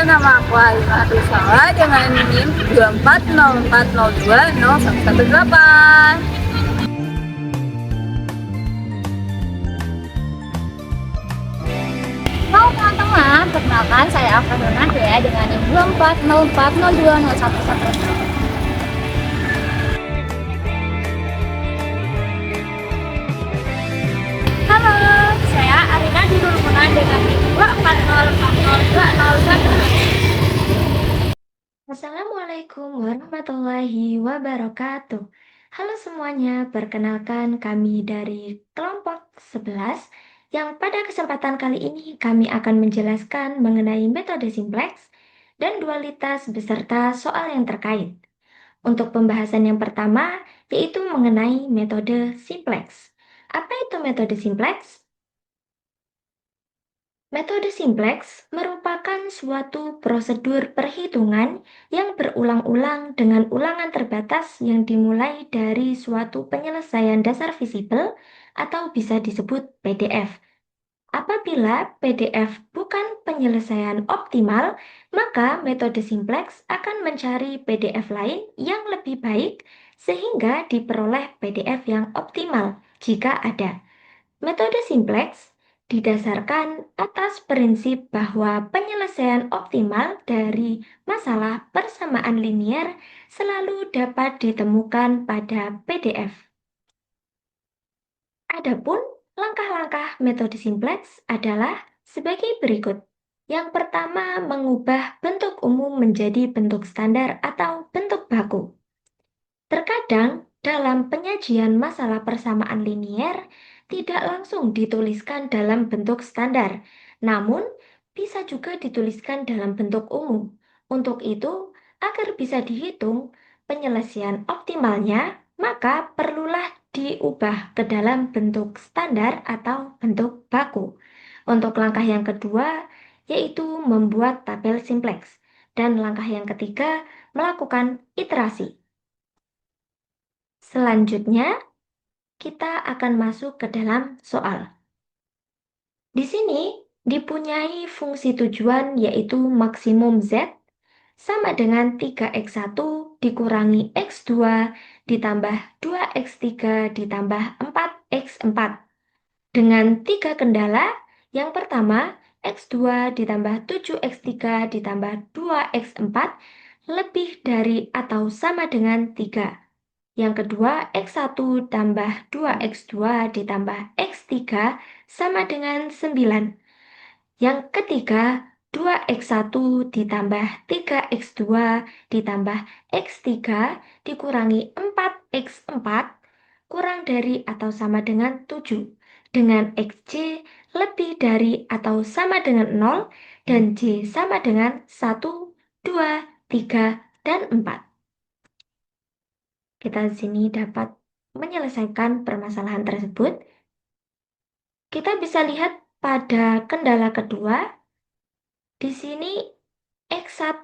nama aku Halimah Rizala dengan NIM 24040201118. Halo teman-teman, perkenalkan saya Afra Nadia dengan NIM 24040201118. Halo, saya Arina Dirulmunan dengan NIM 24040201118. Assalamualaikum warahmatullahi wabarakatuh. Halo semuanya, perkenalkan kami dari kelompok 11 yang pada kesempatan kali ini kami akan menjelaskan mengenai metode simplex dan dualitas beserta soal yang terkait. Untuk pembahasan yang pertama yaitu mengenai metode simplex. Apa itu metode simplex? Metode simplex merupakan suatu prosedur perhitungan yang berulang-ulang dengan ulangan terbatas yang dimulai dari suatu penyelesaian dasar visible atau bisa disebut PDF. Apabila PDF bukan penyelesaian optimal, maka metode simplex akan mencari PDF lain yang lebih baik sehingga diperoleh PDF yang optimal jika ada. Metode simplex didasarkan atas prinsip bahwa penyelesaian optimal dari masalah persamaan linear selalu dapat ditemukan pada PDF. Adapun langkah-langkah metode simplex adalah sebagai berikut. Yang pertama, mengubah bentuk umum menjadi bentuk standar atau bentuk baku. Terkadang, dalam penyajian masalah persamaan linear, tidak langsung dituliskan dalam bentuk standar, namun bisa juga dituliskan dalam bentuk umum. Untuk itu, agar bisa dihitung penyelesaian optimalnya, maka perlulah diubah ke dalam bentuk standar atau bentuk baku. Untuk langkah yang kedua, yaitu membuat tabel simplex. Dan langkah yang ketiga, melakukan iterasi. Selanjutnya, kita akan masuk ke dalam soal. Di sini dipunyai fungsi tujuan yaitu maksimum Z sama dengan 3x1 dikurangi x2 ditambah 2x3 ditambah 4x4. Dengan 3 kendala, yang pertama x2 ditambah 7x3 ditambah 2x4 lebih dari atau sama dengan 3. Yang kedua, X1 tambah 2X2 ditambah X3 sama dengan 9. Yang ketiga, 2X1 ditambah 3X2 ditambah X3 dikurangi 4X4 kurang dari atau sama dengan 7. Dengan XJ lebih dari atau sama dengan 0 dan J sama dengan 1, 2, 3, dan 4. Kita di sini dapat menyelesaikan permasalahan tersebut. Kita bisa lihat pada kendala kedua, di sini X1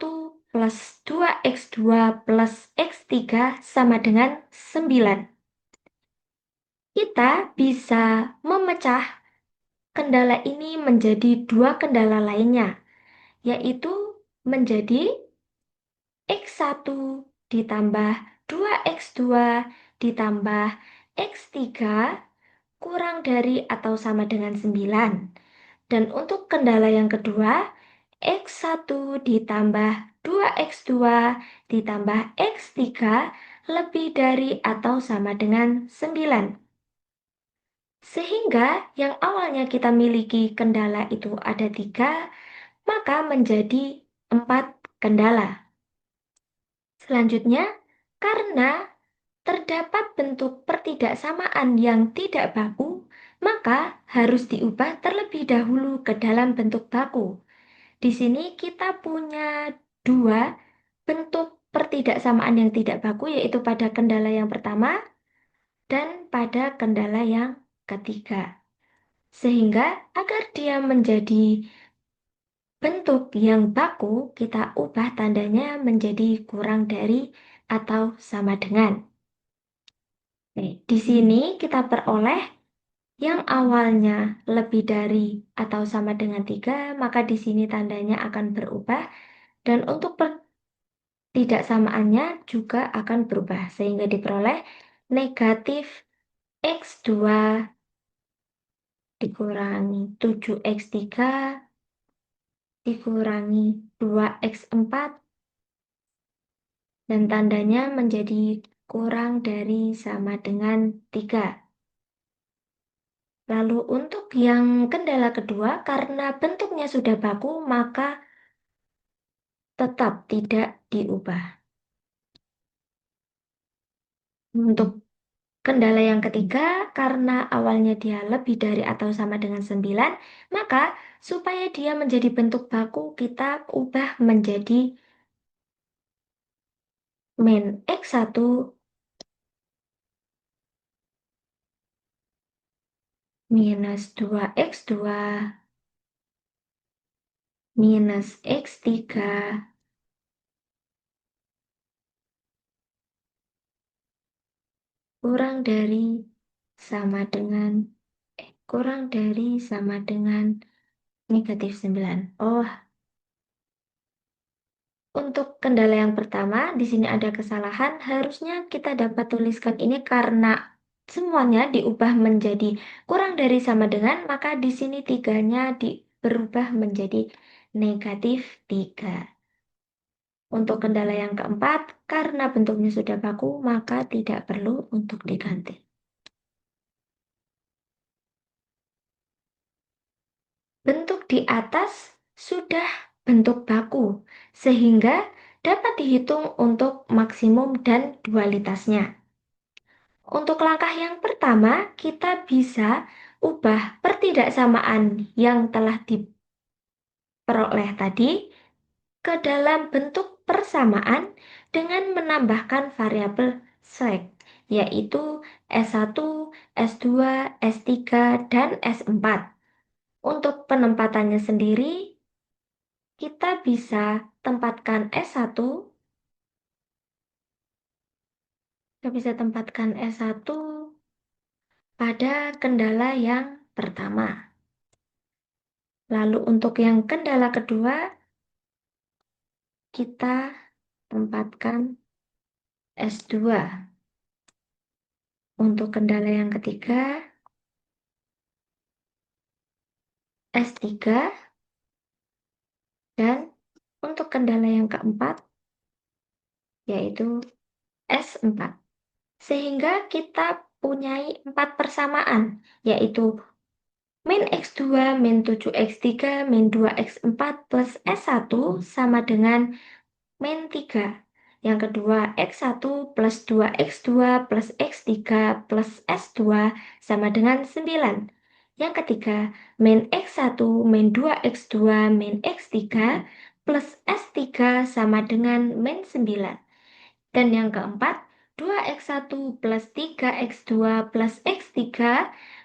plus 2X2 plus X3 sama dengan 9. Kita bisa memecah kendala ini menjadi dua kendala lainnya, yaitu menjadi X1 ditambah 2X2 ditambah X3 kurang dari atau sama dengan 9. Dan untuk kendala yang kedua, X1 ditambah 2X2 ditambah X3 lebih dari atau sama dengan 9. Sehingga yang awalnya kita miliki kendala itu ada 3, maka menjadi 4 kendala. Selanjutnya, karena terdapat bentuk pertidaksamaan yang tidak baku, maka harus diubah terlebih dahulu ke dalam bentuk baku. Di sini kita punya dua bentuk pertidaksamaan yang tidak baku, yaitu pada kendala yang pertama dan pada kendala yang ketiga. Sehingga agar dia menjadi bentuk yang baku, kita ubah tandanya menjadi kurang dari atau sama dengan. Di sini kita peroleh yang awalnya lebih dari atau sama dengan 3, maka di sini tandanya akan berubah. Dan untuk tidak samaannya juga akan berubah, sehingga diperoleh negatif X2 dikurangi 7X3 dikurangi 2X4 dan tandanya menjadi kurang dari sama dengan 3. Lalu untuk yang kendala kedua, karena bentuknya sudah baku, maka tetap tidak diubah. Untuk kendala yang ketiga, karena awalnya dia lebih dari atau sama dengan 9, maka supaya dia menjadi bentuk baku, kita ubah menjadi min X1 minus 2X2 minus X3 kurang dari sama dengan kurang dari sama dengan negatif 9. Oh, untuk kendala yang pertama, di sini ada kesalahan. Harusnya kita dapat tuliskan ini karena semuanya diubah menjadi kurang dari sama dengan, maka di sini tiganya berubah menjadi negatif 3. Untuk kendala yang keempat, karena bentuknya sudah baku, maka tidak perlu untuk diganti. Bentuk di atas sudah bentuk baku, sehingga dapat dihitung untuk maksimum dan dualitasnya. Untuk langkah yang pertama, kita bisa ubah pertidaksamaan yang telah diperoleh tadi ke dalam bentuk persamaan dengan menambahkan variabel select, yaitu S1, S2, S3, dan S4. Untuk penempatannya sendiri, kita bisa tempatkan S1, kita bisa tempatkan S1 pada kendala yang pertama. Lalu untuk yang kendala kedua, kita tempatkan S2. Untuk kendala yang ketiga, S3. Dan untuk kendala yang keempat, yaitu S4. Sehingga kita punyai 4 persamaan, yaitu min X2, min 7X3, min 2X4 plus S1 sama dengan min 3. Yang kedua, X1 plus 2X2 plus X3 plus S2 sama dengan 9. Yang ketiga, min X1 min 2X2 min X3 plus S3 sama dengan min 9. Dan yang keempat, 2X1 plus 3X2 plus X3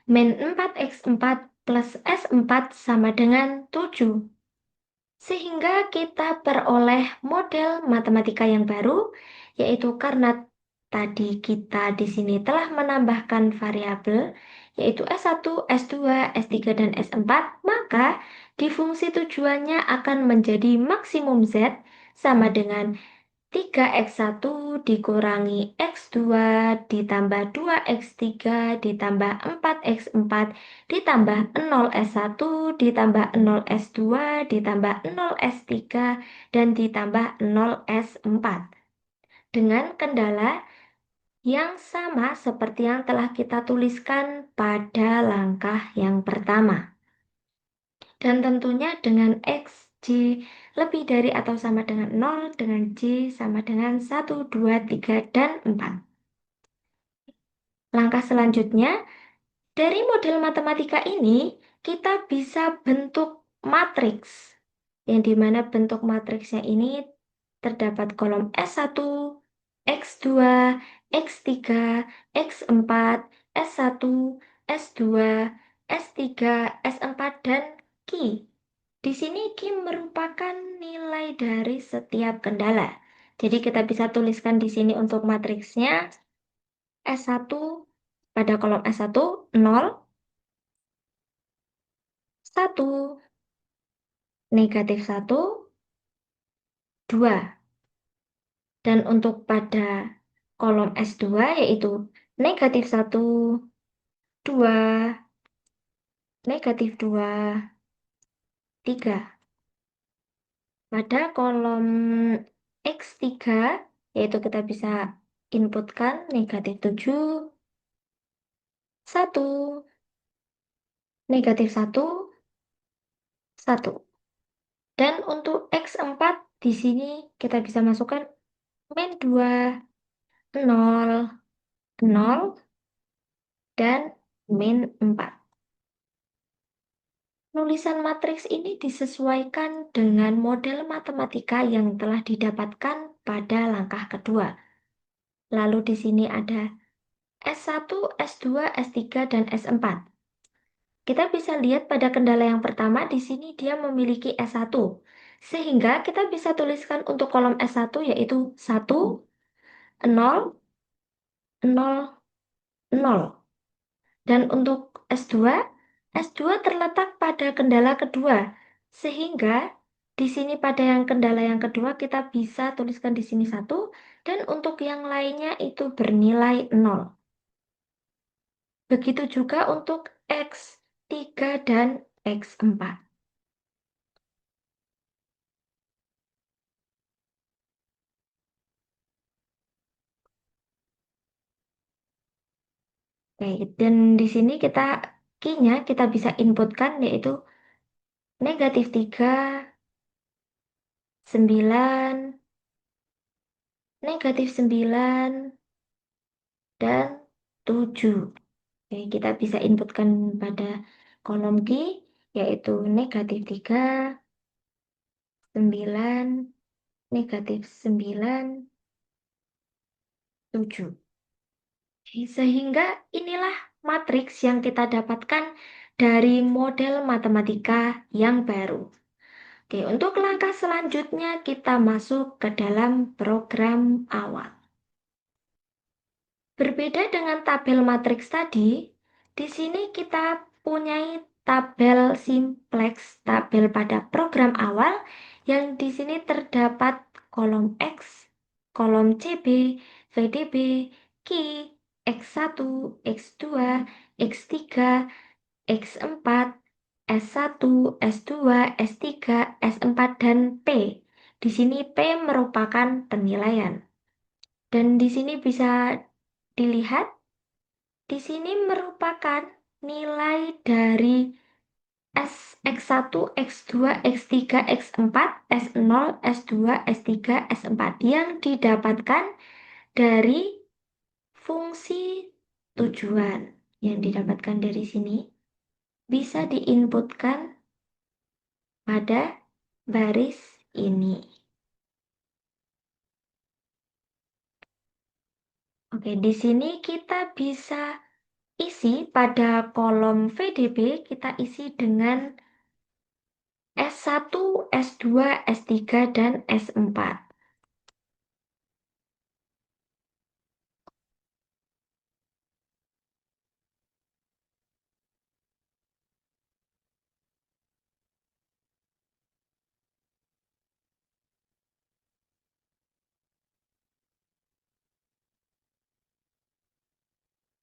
min 4X4 plus S4 sama dengan 7. Sehingga kita peroleh model matematika yang baru, yaitu karena tadi kita di sini telah menambahkan variabel, yaitu S1, S2, S3, dan S4, maka di fungsi tujuannya akan menjadi maksimum Z sama dengan 3X1 dikurangi X2 ditambah 2X3 ditambah 4X4 ditambah 0S1 ditambah 0S2 ditambah 0S3 dan ditambah 0S4. Dengan kendala yang sama seperti yang telah kita tuliskan pada langkah yang pertama. Dan tentunya dengan XJ lebih dari atau sama dengan 0, dengan J sama dengan 1, 2, 3, dan 4. Langkah selanjutnya, dari model matematika ini, kita bisa bentuk matriks, yang dimana bentuk matriksnya ini terdapat kolom S1, X2, X3, X4, S1, S2, S3, S4, dan Ki. Di sini Ki merupakan nilai dari setiap kendala. Jadi kita bisa tuliskan di sini untuk matriksnya S1 pada kolom S1 0, 1, negatif 1, 2. Dan untuk pada kolom S2 yaitu negatif 1, 2, negatif 2, 3. Pada kolom X3 yaitu kita bisa inputkan negatif 7, 1, negatif 1, 1. Dan untuk X4 di sini kita bisa masukkan min 2, 0, 0, dan min 4. Nulisan matriks ini disesuaikan dengan model matematika yang telah didapatkan pada langkah kedua. Lalu di sini ada S1, S2, S3, dan S4. Kita bisa lihat pada kendala yang pertama di sini dia memiliki S1. Sehingga kita bisa tuliskan untuk kolom S1 yaitu 1, 0, 0, 0. Dan untuk S2, S2 terletak pada kendala kedua. Sehingga di sini pada yang kendala yang kedua kita bisa tuliskan di sini 1 dan untuk yang lainnya itu bernilai 0. Begitu juga untuk X3 dan X4. Oke, dan di sini key-nya kita bisa inputkan yaitu negatif 3, 9, negatif 9, dan 7. Oke, kita bisa inputkan pada kolom key yaitu negatif 3, 9, negatif 9, 7. Oke, sehingga inilah matriks yang kita dapatkan dari model matematika yang baru. Oke, untuk langkah selanjutnya kita masuk ke dalam program awal. Berbeda dengan tabel matriks tadi, di sini kita punyai tabel simplex, tabel pada program awal yang di sini terdapat kolom X, kolom CB, VDB, Key, X1, X2, X3, X4, S1, S2, S3, S4, dan P. Di sini P merupakan penilaian. Dan di sini bisa dilihat, di sini merupakan nilai dari X1, X2, X3, X4, S0, S2, S3, S4 yang didapatkan dari fungsi tujuan. Yang didapatkan dari sini bisa diinputkan pada baris ini. Oke, di sini kita bisa isi pada kolom VDB, kita isi dengan S1, S2, S3, dan S4.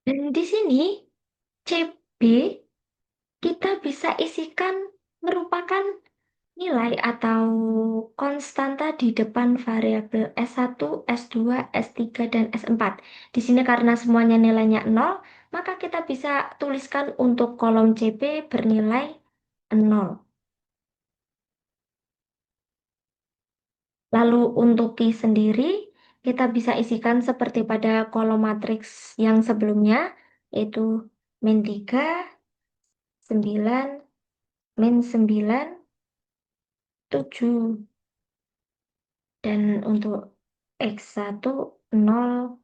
Dan di sini CB kita bisa isikan merupakan nilai atau konstanta di depan variabel S1, S2, S3, dan S4. Di sini karena semuanya nilainya 0, maka kita bisa tuliskan untuk kolom CB bernilai 0. Lalu untuk key sendiri, kita bisa isikan seperti pada kolom matriks yang sebelumnya, yaitu min 3, 9, min 9, 7. Dan untuk X1, 0,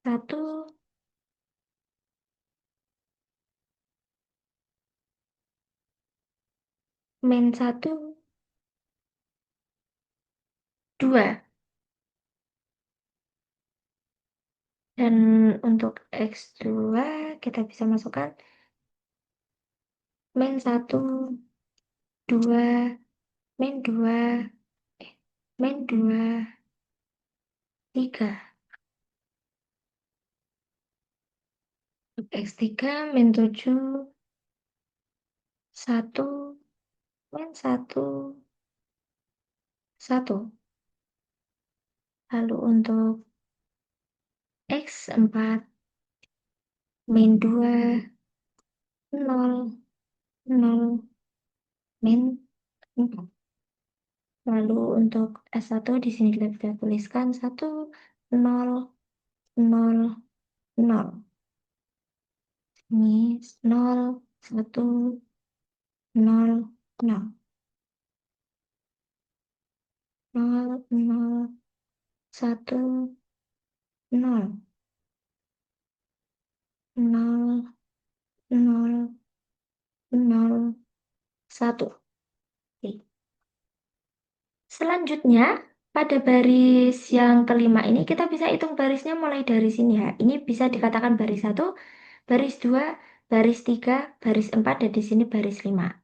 1, min 1, 2. Dan untuk X2 kita bisa masukkan min 1, 2, min 2, min 2, 3. X3 min 7, 1, min 1, 1. Lalu untuk X4 min 2, 0, 0, min 4. Lalu untuk S1 di sini kita bisa tuliskan 1, 0, 0, 0. Ini 0, 1, 0, 0. 0, 0, 1, 0. 0, 0, 0, 1. Oke. Selanjutnya, pada baris yang kelima ini kita bisa hitung barisnya mulai dari sini ya. Ini bisa dikatakan baris 1, baris 2, baris 3, baris 4, dan di sini baris 5.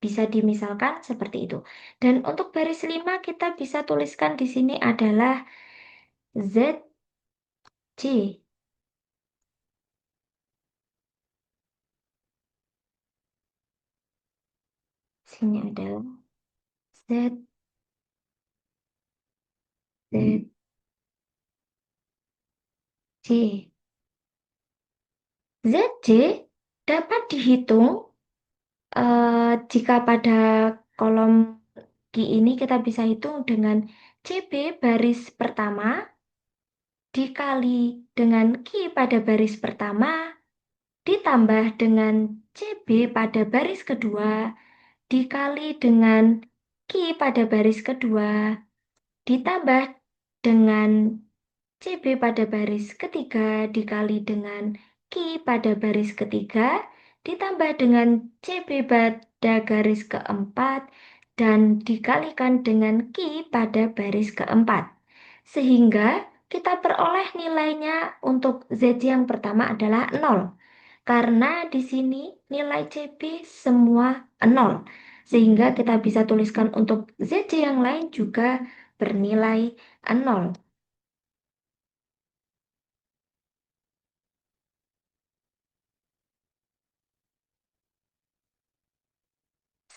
Bisa dimisalkan seperti itu. Dan untuk baris 5 kita bisa tuliskan di sini adalah ZC. Sini adalah Z, Z, C. ZC dapat dihitung jika pada kolom Q ini kita bisa hitung dengan CB baris pertama dikali dengan Q pada baris pertama ditambah dengan CB pada baris kedua dikali dengan Q pada baris kedua ditambah dengan CB pada baris ketiga dikali dengan Q pada baris ketiga ditambah dengan CB pada garis keempat dan dikalikan dengan Q pada baris keempat. Sehingga kita peroleh nilainya untuk ZC yang pertama adalah 0. Karena di sini nilai CB semua 0. Sehingga kita bisa tuliskan untuk ZC yang lain juga bernilai 0.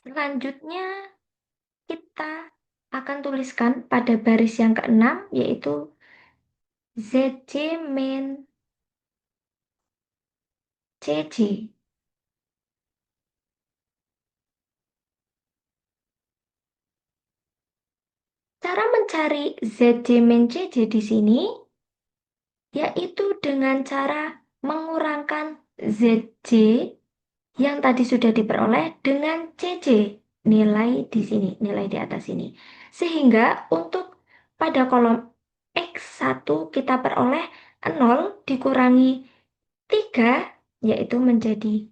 Selanjutnya, kita akan tuliskan pada baris yang keenam, yaitu ZC min CC. Cara mencari ZC min CC di sini, yaitu dengan cara mengurangkan ZC yang tadi sudah diperoleh dengan CC, nilai di sini, nilai di atas sini. Sehingga untuk pada kolom X1 kita peroleh 0 dikurangi 3, yaitu menjadi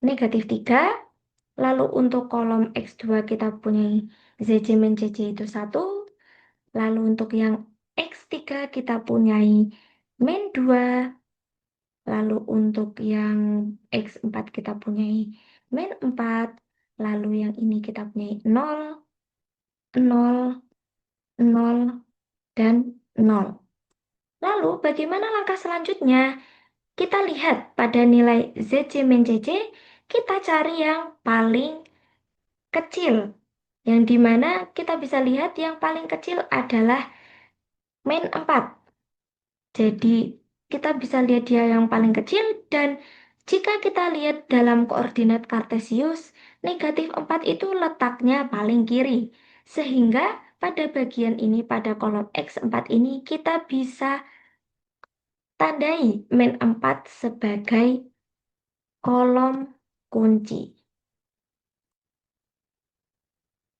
negatif 3. Lalu untuk kolom X2 kita punya ZC min CC itu 1. Lalu untuk yang X3 kita punya min 2. Lalu untuk yang X4 kita punya min 4. Lalu yang ini kita punya 0, 0, 0, dan 0. Lalu bagaimana langkah selanjutnya? Kita lihat pada nilai ZC min CC, kita cari yang paling kecil. Yang dimana kita bisa lihat yang paling kecil adalah min 4. Jadi kita bisa lihat dia yang paling kecil dan jika kita lihat dalam koordinat kartesius, negatif 4 itu letaknya paling kiri. Sehingga pada bagian ini, pada kolom X4 ini, kita bisa tandai min 4 sebagai kolom kunci.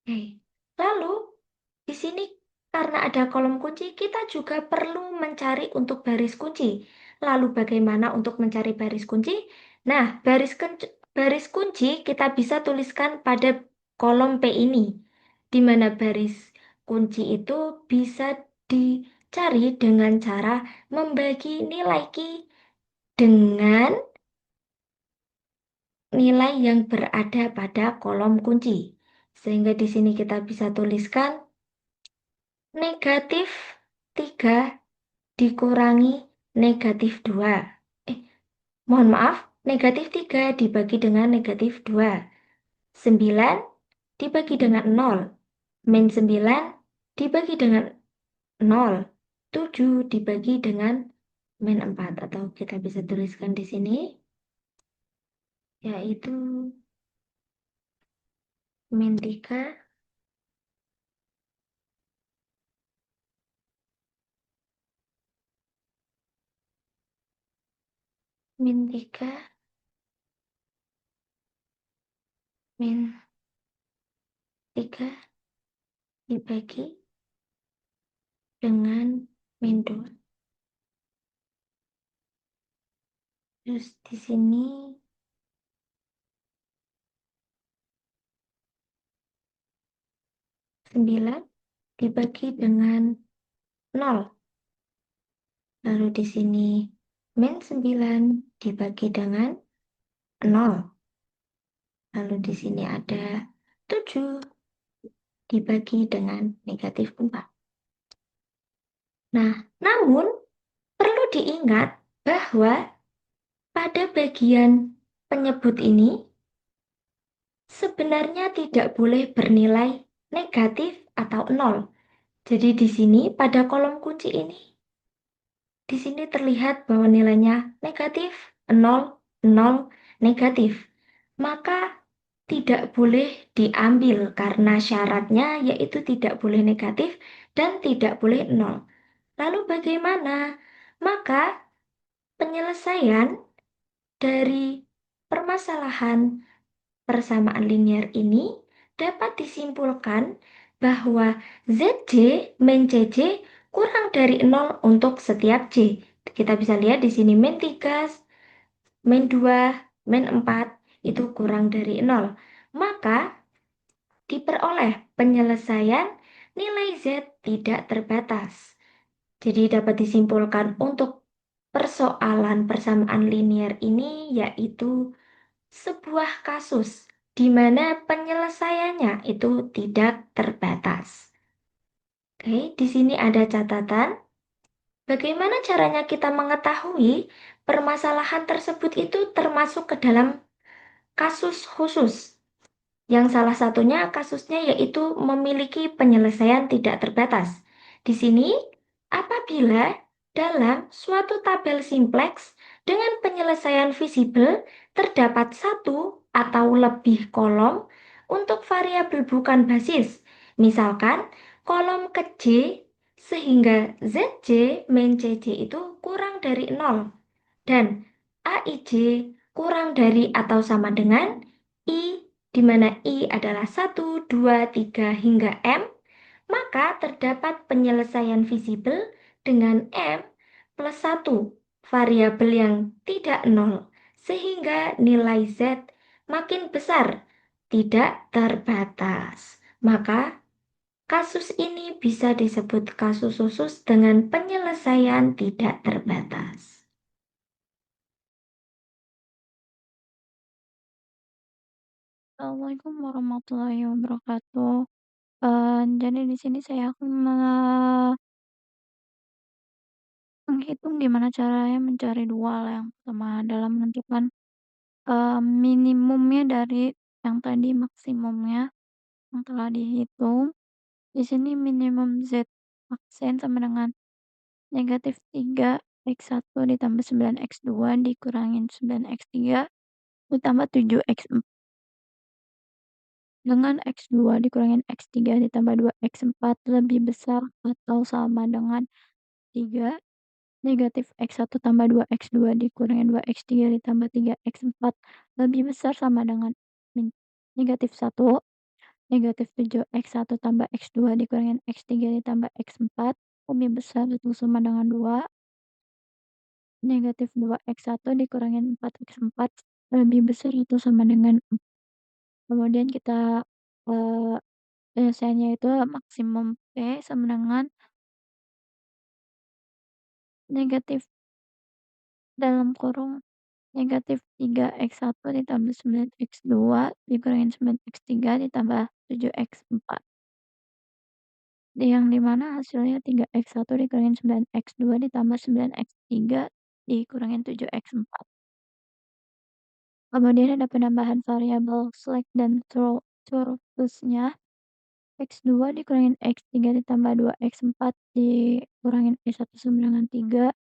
Oke. Lalu, di sini karena ada kolom kunci, kita juga perlu mencari untuk baris kunci. Lalu bagaimana untuk mencari baris kunci? Nah, baris kunci kita bisa tuliskan pada kolom P ini, di mana baris kunci itu bisa dicari dengan cara membagi nilai Ki dengan nilai yang berada pada kolom kunci. Sehingga di sini kita bisa tuliskan negatif 3 dikurangi negatif 2. Eh, mohon maaf, negatif 3 dibagi dengan negatif 2. 9 dibagi dengan 0. Min 9 dibagi dengan 0. 7 dibagi dengan min 4. Atau kita bisa tuliskan di sini, yaitu min 3 min 3 min 3 dibagi dengan min 2. Terus di sini 9 dibagi dengan 0. Lalu di sini min 9 dibagi dengan 0. Lalu di sini ada 7 dibagi dengan negatif 4. Nah, namun perlu diingat bahwa pada bagian penyebut ini sebenarnya tidak boleh bernilai negatif atau 0. Jadi di sini pada kolom kunci ini, di sini terlihat bahwa nilainya negatif, 0, 0, negatif. Maka tidak boleh diambil karena syaratnya yaitu tidak boleh negatif dan tidak boleh 0. Lalu bagaimana? Maka penyelesaian dari permasalahan persamaan linear ini dapat disimpulkan bahwa ZJ min CJ kurang dari 0 untuk setiap J. Kita bisa lihat di sini min 3, min 2, min 4 itu kurang dari 0. Maka diperoleh penyelesaian nilai Z tidak terbatas. Jadi dapat disimpulkan untuk persoalan persamaan linear ini yaitu sebuah kasus di mana penyelesaiannya itu tidak terbatas. Oke, di sini ada catatan. Bagaimana caranya kita mengetahui permasalahan tersebut itu termasuk ke dalam kasus khusus? Yang salah satunya kasusnya yaitu memiliki penyelesaian tidak terbatas. Di sini, apabila dalam suatu tabel simplex dengan penyelesaian visible terdapat satu atau lebih kolom untuk variabel bukan basis, misalkan kolom ke-J sehingga ZJ min CJ itu kurang dari 0 dan AIJ kurang dari atau sama dengan I, di mana I adalah 1, 2, 3 hingga M, maka terdapat penyelesaian visible dengan M plus 1, variabel yang tidak 0, sehingga nilai Z makin besar, tidak terbatas. Maka kasus ini bisa disebut kasus khusus dengan penyelesaian tidak terbatas. Assalamualaikum warahmatullahi wabarakatuh. Jadi di sini saya akan menghitung gimana caranya mencari dual. Yang pertama adalah menentukan minimumnya dari yang tadi maksimumnya yang telah dihitung. Di sini minimum Z aksen sama dengan negatif 3 X1 ditambah 9 X2 dikurangin 9 X3 ditambah 7 X4. Dengan X2 dikurangin X3 ditambah 2 X4 lebih besar atau sama dengan 3. Negatif X1 tambah 2 X2 dikurangin 2 X3 ditambah 3 X4 lebih besar sama dengan negatif 1. Negatif 7 X1 tambah X2 dikurangin X3 ditambah X4 lebih besar atau sama dengan 2. Negatif 2 X1 dikurangin 4 X4 lebih besar atau sama dengan 4. Kemudian kita penyelesaiannya itu maksimum P P sama dengan negatif dalam kurung negatif 3x1 ditambah 9x2 dikurangin 9x3 ditambah 7x4. Yang di mana hasilnya 3x1 dikurangin 9x2 ditambah 9x3 dikurangin 7x4. Kemudian ada penambahan variabel slack dan surplusnya. X2 dikurangin X3 ditambah 2X4 dikurangin S1 sama dengan 3.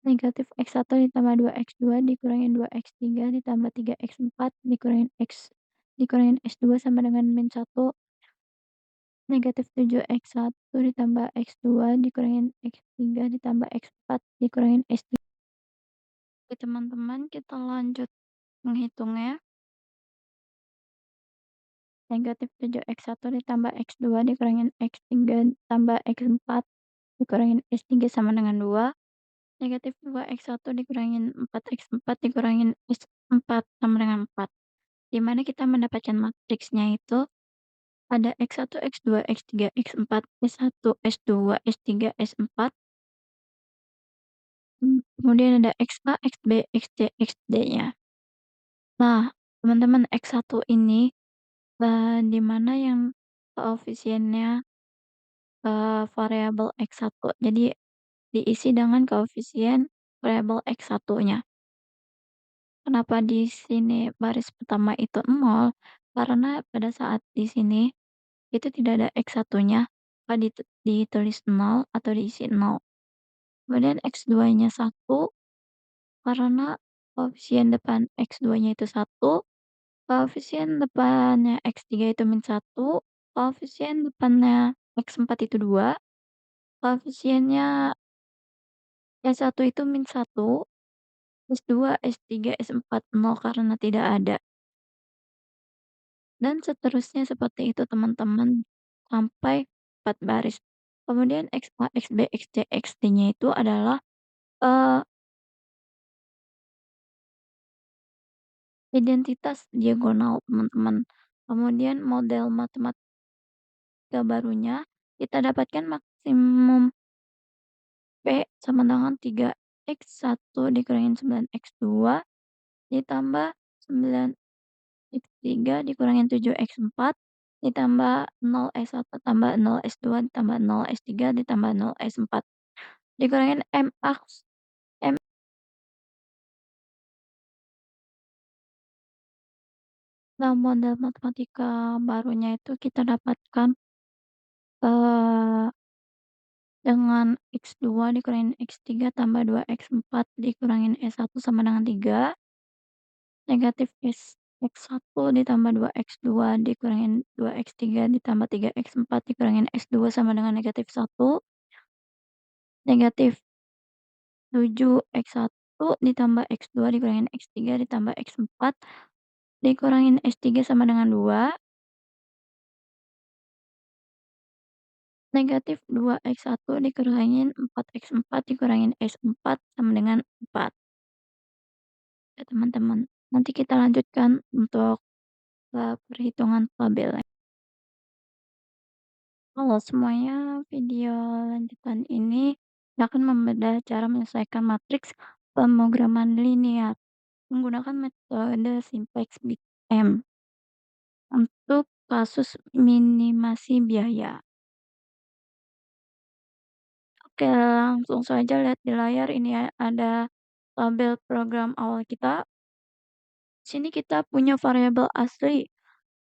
Negatif X1 ditambah 2X2 dikurangin 2X3 ditambah 3X4 dikurangin S2 sama dengan min 1. Negatif 7X1 ditambah X2 dikurangin X3 ditambah X4 dikurangin S3. Oke teman-teman, kita lanjut menghitungnya. Negatif 7X1 ditambah X2 dikurangin X3 ditambah X4 dikurangin S3 sama dengan 2. Negatif 2X1 dikurangin 4X4 dikurangin S4 sama dengan 4. Di mana kita mendapatkan matriksnya itu ada X1, X2, X3, X4, S1, S2, S3, S4. Kemudian ada XA, XB, XC, XD-nya. Nah, teman-teman X1 ini di mana yang koefisiennya variabel X1. Jadi diisi dengan koefisien variabel X1-nya. Kenapa di sini baris pertama itu 0? Karena pada saat di sini itu tidak ada X1-nya, maka ditulis 0 atau diisi 0. Kemudian X2-nya 1 karena koefisien depan X2-nya itu 1, koefisien depannya X3 itu min 1, koefisien depannya X4 itu 2, koefisiennya S1 itu min 1, S2, S3, S4 0 karena tidak ada. Dan seterusnya seperti itu teman-teman, sampai 4 baris. Kemudian XA, XB, XC, XD-nya itu adalah, identitas diagonal teman-teman. Kemudian model matematika barunya, kita dapatkan maksimum P sama dengan 3x1 dikurangin 9x2 ditambah 9x3 dikurangin 7x4 ditambah 0s1 tambah 0s2 ditambah 0s3 ditambah 0s4 dikurangin max. Nah, model matematika barunya itu kita dapatkan dengan x2 dikurangin x3 tambah 2x4 dikurangin s1 sama dengan 3. Negatif x1 ditambah 2x2 dikurangin 2x3 ditambah 3x4 dikurangin s2 sama dengan negatif 1. Negatif 7x1 ditambah x2 dikurangin x3 ditambah x4 dikurangin s3 sama dengan 2. Negatif 2x1 dikurangin 4x4 dikurangin s4 sama dengan 4. Ya teman-teman, nanti kita lanjutkan untuk perhitungan tabelnya. Halo semuanya, video lanjutan ini akan membedah cara menyelesaikan matriks pemrograman linear menggunakan metode simplex Big M untuk kasus minimasi biaya. Oke, langsung saja lihat di layar ini ada tabel program awal kita. Sini kita punya variabel asli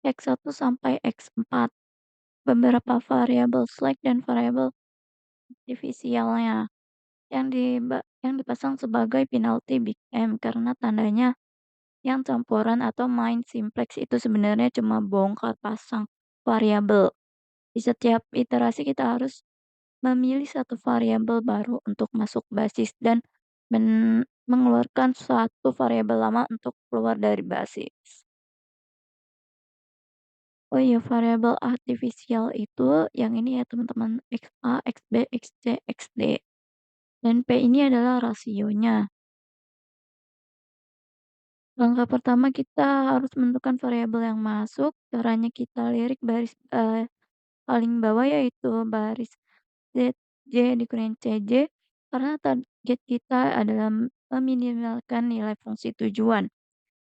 X1 sampai X4. Beberapa variabel slack dan variabel divisialnya yang dipasang sebagai penalti Big M karena tandanya yang campuran atau main simplex itu sebenarnya cuma bongkar pasang variabel. Di setiap iterasi kita harus memilih satu variabel baru untuk masuk basis dan mengeluarkan suatu variabel lama untuk keluar dari basis. Oh iya, variabel artifisial itu yang ini ya teman-teman, XA, XB, XC, XD. Dan P ini adalah rasionya. Langkah pertama kita harus menentukan variabel yang masuk. Caranya kita lirik baris paling bawah yaitu baris ZJ dikurangin CJ karena target kita adalah meminimalkan nilai fungsi tujuan.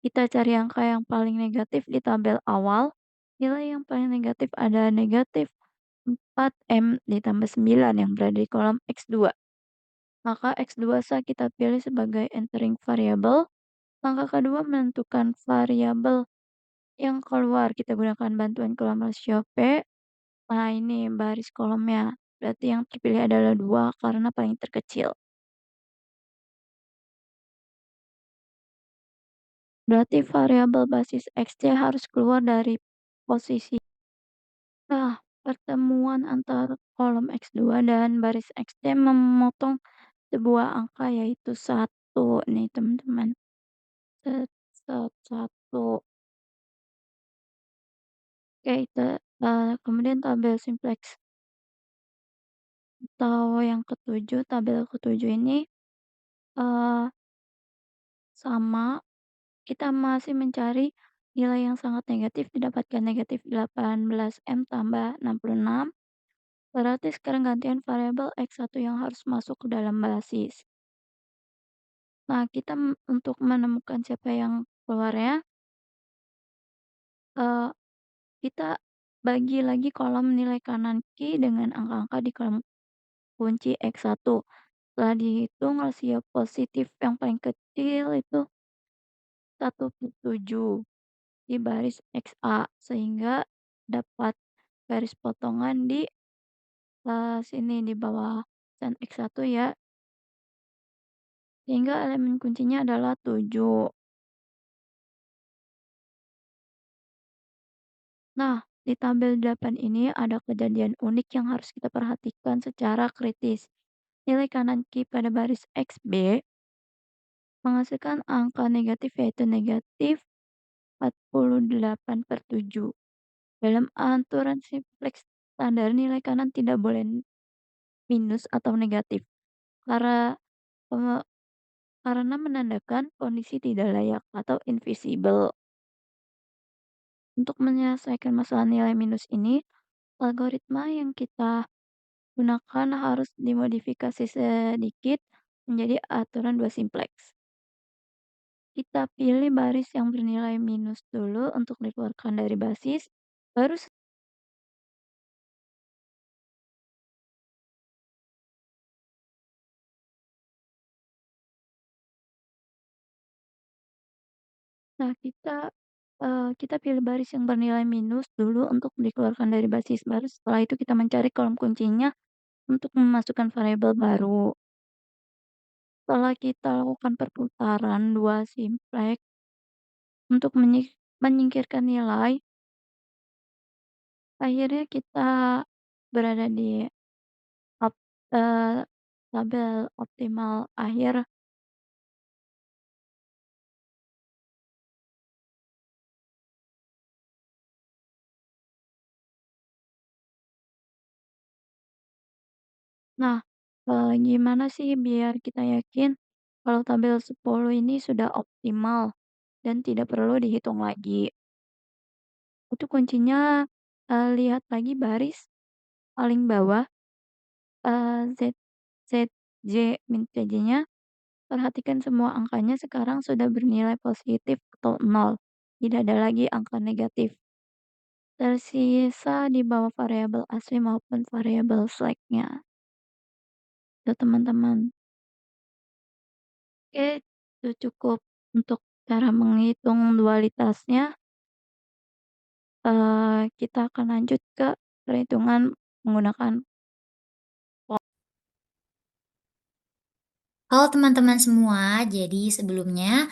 Kita cari angka yang paling negatif di tabel awal. Nilai yang paling negatif ada negatif 4M ditambah 9 yang berada di kolom X2. Maka X2 sah kita pilih sebagai entering variable. Langkah kedua menentukan variabel yang keluar. Kita gunakan bantuan kolom rasio P. Nah ini baris kolomnya. Berarti yang terpilih adalah 2 karena paling terkecil. Berarti variabel basis XC harus keluar dari posisi. Nah, pertemuan antara kolom X2 dan baris XC memotong sebuah angka yaitu 1 nih teman-teman. Set, set, 1. Oke, kemudian tabel simplex atau yang ketujuh, tabel ketujuh ini eh, sama. Kita masih mencari nilai yang sangat negatif, didapatkan negatif 18M tambah 66. Berarti sekarang gantian variabel X1 yang harus masuk ke dalam basis. Nah, kita untuk menemukan siapa yang keluarnya, eh, kita bagi lagi kolom nilai kanan key dengan angka-angka di kolom kunci X1. Setelah dihitung rasio positif yang paling kecil itu 1/7 di baris XA sehingga dapat garis potongan di sini di bawah sen X1 ya. Sehingga elemen kuncinya adalah 7. Nah, di tabel 8 ini ada kejadian unik yang harus kita perhatikan secara kritis. Nilai kanan key pada baris XB menghasilkan angka negatif yaitu negatif 48/7. Dalam aturan simplex standar nilai kanan tidak boleh minus atau negatif karena peme- karena menandakan kondisi tidak layak atau invisible. Untuk menyelesaikan masalah nilai minus ini, algoritma yang kita gunakan harus dimodifikasi sedikit menjadi aturan dua simplex. Kita pilih baris yang bernilai minus dulu untuk dikeluarkan dari basis, baru nah kita pilih baris yang bernilai minus dulu untuk dikeluarkan dari basis, baru setelah itu kita mencari kolom kuncinya untuk memasukkan variabel baru. Setelah kita lakukan perputaran dua simplex untuk menyingkirkan nilai, akhirnya kita berada di op- eh, tabel optimal akhir. Nah, gimana sih biar kita yakin kalau tabel 10 ini sudah optimal dan tidak perlu dihitung lagi? Itu kuncinya lihat lagi baris paling bawah Z ZJ min CJ-nya. Perhatikan semua angkanya sekarang sudah bernilai positif atau nol. Tidak ada lagi angka negatif. Tersisa di bawah variabel asli maupun variabel slack-nya. Itu teman-teman. Oke, itu cukup untuk cara menghitung dualitasnya. Kita akan lanjut ke perhitungan menggunakan Halo teman-teman semua, jadi sebelumnya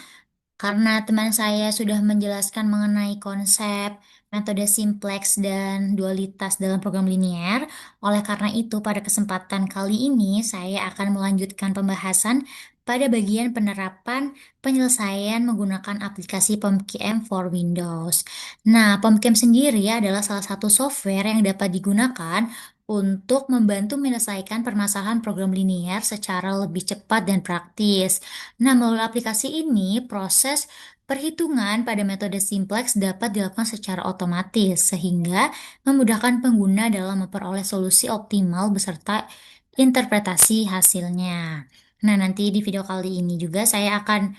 karena teman saya sudah menjelaskan mengenai konsep metode simplex dan dualitas dalam program linier, oleh karena itu pada kesempatan kali ini saya akan melanjutkan pembahasan pada bagian penerapan penyelesaian menggunakan aplikasi POMCAM for Windows. Nah, POMCAM sendiri adalah salah satu software yang dapat digunakan untuk membantu menyelesaikan permasalahan program linier secara lebih cepat dan praktis. Nah, melalui aplikasi ini, proses perhitungan pada metode simplex dapat dilakukan secara otomatis, sehingga memudahkan pengguna dalam memperoleh solusi optimal beserta interpretasi hasilnya. Nah, nanti di video kali ini juga saya akan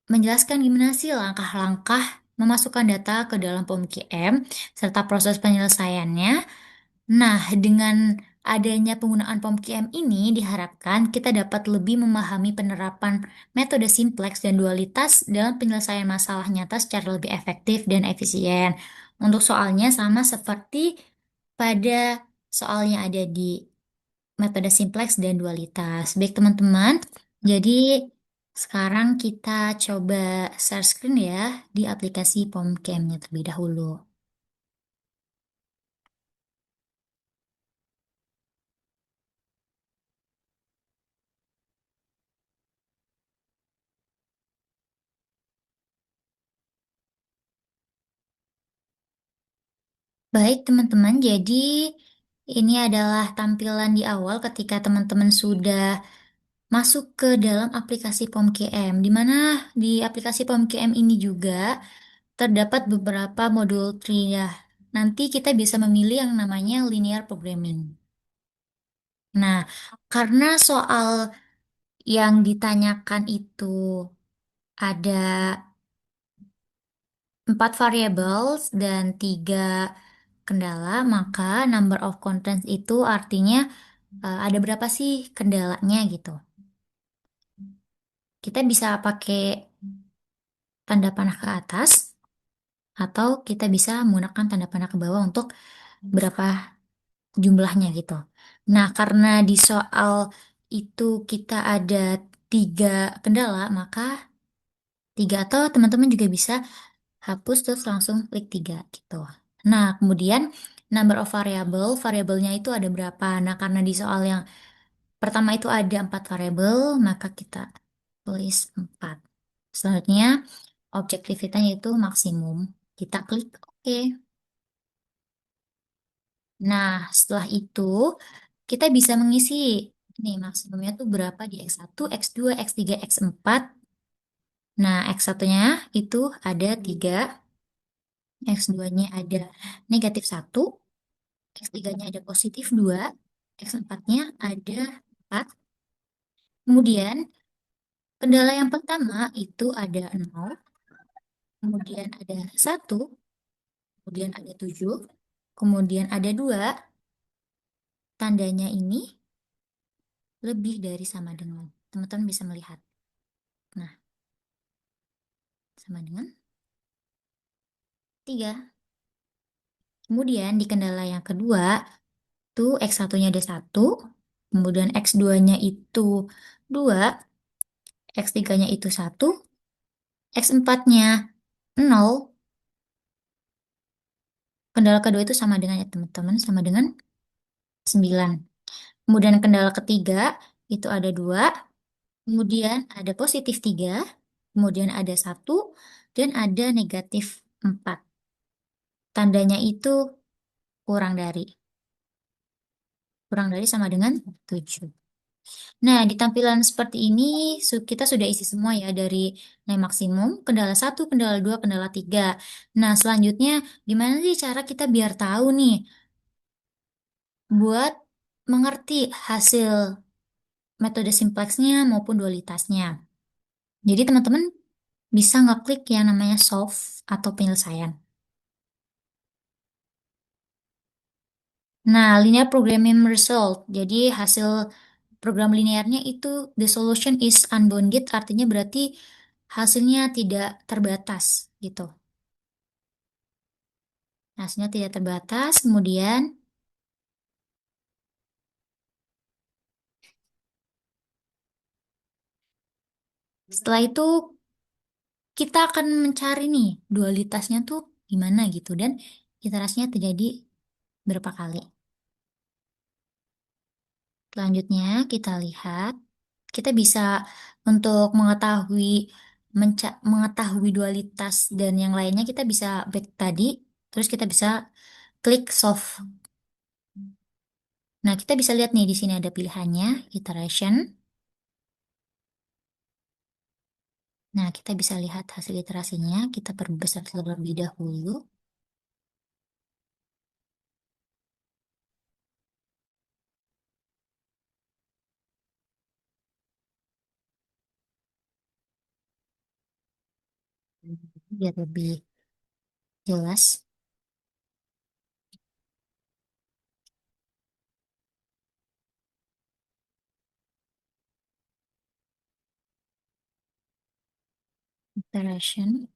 menjelaskan gimana sih langkah-langkah memasukkan data ke dalam POMQM serta proses penyelesaiannya. Nah, dengan adanya penggunaan POMQM ini diharapkan kita dapat lebih memahami penerapan metode simplex dan dualitas dalam penyelesaian masalah nyata secara lebih efektif dan efisien. Untuk soalnya sama seperti pada soal yang ada di metode simplex dan dualitas. Baik, teman-teman. Jadi, sekarang kita coba share screen ya di aplikasi POMCAM-nya terlebih dahulu. Baik, teman-teman. Jadi, ini adalah tampilan di awal ketika teman-teman sudah masuk ke dalam aplikasi POMKM, di mana di aplikasi POMKM ini juga terdapat beberapa modul TRIA. Nanti kita bisa memilih yang namanya linear programming. Nah, karena soal yang ditanyakan itu ada 4 variables dan 3 kendala, maka number of contents itu artinya ada berapa sih kendalanya gitu. Kita bisa pakai tanda panah ke atas atau kita bisa menggunakan tanda panah ke bawah untuk berapa jumlahnya gitu. Nah, karena di soal itu kita ada 3 kendala, maka 3 atau teman-teman juga bisa hapus terus langsung klik 3 gitu. Nah, kemudian number of variable, variabelnya itu ada berapa? Nah, karena di soal yang pertama itu ada 4 variabel, maka kita tulis 4. Selanjutnya, objektivitasnya itu maksimum. Kita klik OK. Nah, setelah itu kita bisa mengisi nih maksimumnya tuh berapa di X1, X2, X3, X4. Nah, X1-nya itu ada 3, X2-nya ada -1, X3-nya ada +2, X4-nya ada 4. Kemudian, kendala yang pertama itu ada 0, kemudian ada 1, kemudian ada 7, kemudian ada 2, tandanya ini lebih dari sama dengan. Teman-teman bisa melihat. Nah, sama dengan 3. Kemudian di kendala yang kedua, tuh X1-nya ada 1, kemudian X2-nya itu 2, X3-nya itu 1, X4-nya 0. Kendala kedua itu sama dengan ya teman-teman, sama dengan 9. Kemudian kendala ketiga itu ada 2, kemudian ada +3, kemudian ada 1, dan ada -4. Tandanya itu kurang dari. Kurang dari sama dengan 7. Nah, di tampilan seperti ini kita sudah isi semua ya dari nilai maksimum, kendala 1, kendala 2, kendala 3. Nah, selanjutnya gimana sih cara kita biar tahu nih buat mengerti hasil metode simplexnya maupun dualitasnya. Jadi teman-teman bisa ngeklik yang namanya solve atau penyelesaian. Nah, linear programming result. Jadi hasil program linearnya itu the solution is unbounded, artinya berarti hasilnya tidak terbatas gitu. Hasilnya tidak terbatas, kemudian setelah itu kita akan mencari nih dualitasnya tuh gimana gitu dan iterasinya terjadi berapa kali. Selanjutnya kita lihat, kita bisa untuk mengetahui dualitas dan yang lainnya kita bisa back tadi, terus kita bisa klik solve. Nah, kita bisa lihat nih di sini ada pilihannya iteration. Nah, kita bisa lihat hasil iterasinya. Kita perbesar terlebih dahulu. Biar lebih jelas. Iteration.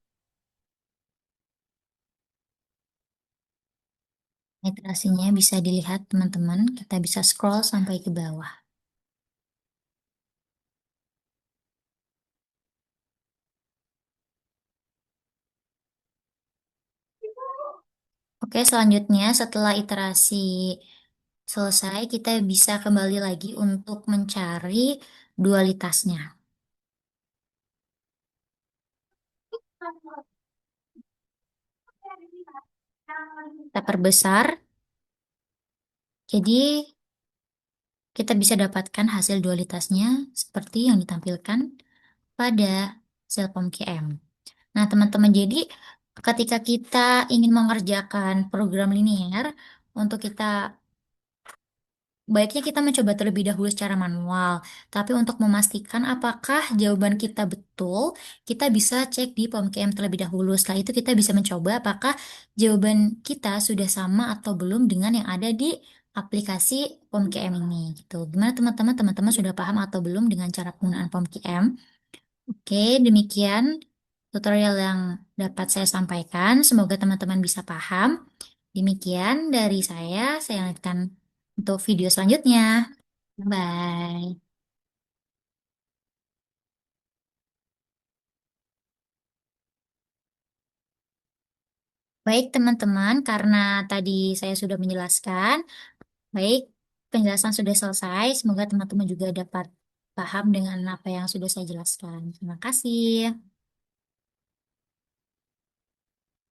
Iterasinya bisa dilihat teman-teman. Kita bisa scroll sampai ke bawah. Oke, selanjutnya setelah iterasi selesai, kita bisa kembali lagi untuk mencari dualitasnya. Kita perbesar, jadi kita bisa dapatkan hasil dualitasnya seperti yang ditampilkan pada sel POMKM. Nah, teman-teman, jadi ketika kita ingin mengerjakan program linear, untuk kita baiknya kita mencoba terlebih dahulu secara manual. Tapi untuk memastikan apakah jawaban kita betul, kita bisa cek di POMKM terlebih dahulu. Setelah itu kita bisa mencoba apakah jawaban kita sudah sama atau belum dengan yang ada di aplikasi POMKM ini gitu. Gimana teman-teman? Teman-teman sudah paham atau belum dengan cara penggunaan POMKM? Oke, demikian tutorial yang dapat saya sampaikan. Semoga teman-teman bisa paham. Demikian dari saya lanjutkan untuk video selanjutnya. Bye. Baik teman-teman, karena tadi saya sudah menjelaskan, baik penjelasan sudah selesai. Semoga teman-teman juga dapat paham dengan apa yang sudah saya jelaskan. Terima kasih.